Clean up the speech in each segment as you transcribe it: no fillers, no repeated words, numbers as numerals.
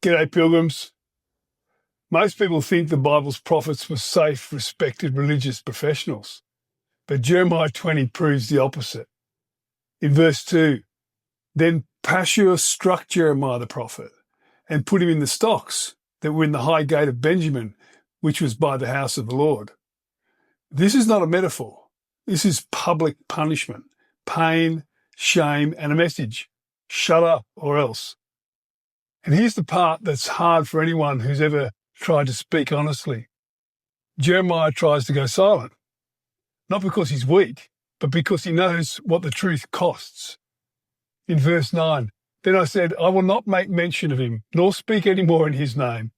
G'day, pilgrims. Most people think the Bible's prophets were safe, respected religious professionals, but Jeremiah 20 proves the opposite. In verse 2, then Pashur struck Jeremiah the prophet and put him in the stocks that were in the high gate of Benjamin, which was by the house of the Lord. This is not a metaphor. This is public punishment, pain, shame, and a message. Shut up or else. And here's the part that's hard for anyone who's ever tried to speak honestly. Jeremiah tries to go silent, not because he's weak, but because he knows what the truth costs. In verse 9, then I said, I will not make mention of him, nor speak any more in his name.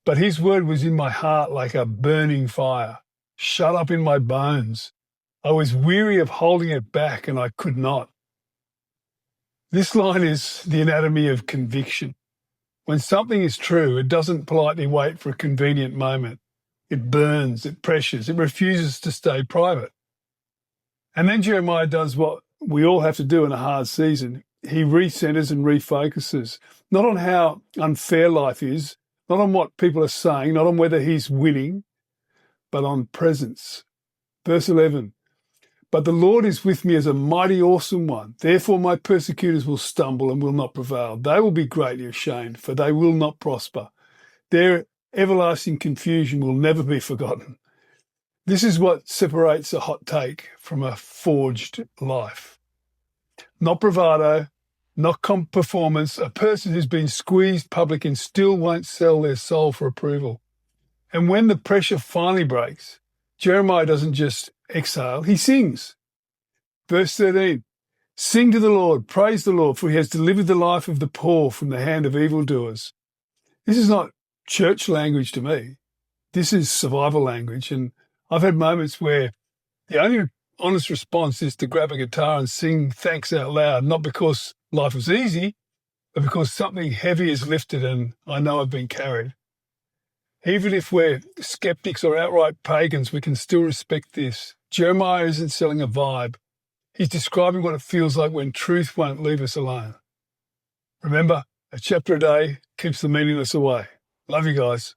But his word was in my heart like a burning fire, shut up in my bones. I was weary of holding it back, and I could not. This line is the anatomy of conviction. When something is true, it doesn't politely wait for a convenient moment. It burns, it pressures, it refuses to stay private. And then Jeremiah does what we all have to do in a hard season. He recenters and refocuses, not on how unfair life is, not on what people are saying, not on whether he's winning, but on presence. Verse 11, but the Lord is with me as a mighty awesome one. Therefore my persecutors will stumble and will not prevail. They will be greatly ashamed, for they will not prosper. Their everlasting confusion will never be forgotten. This is what separates a hot take from a forged life. Not bravado, not performance, a person who's been squeezed public and still won't sell their soul for approval. And when the pressure finally breaks, Jeremiah doesn't just exhale, he sings. Verse 13, sing to the Lord, praise the Lord, for he has delivered the life of the poor from the hand of evildoers. This is not church language to me. This is survival language. And I've had moments where the only honest response is to grab a guitar and sing thanks out loud, not because life was easy, but because something heavy is lifted and I know I've been carried. Even if we're skeptics or outright pagans, we can still respect this. Jeremiah isn't selling a vibe. He's describing what it feels like when truth won't leave us alone. Remember, a chapter a day keeps the meaningless away. Love you guys.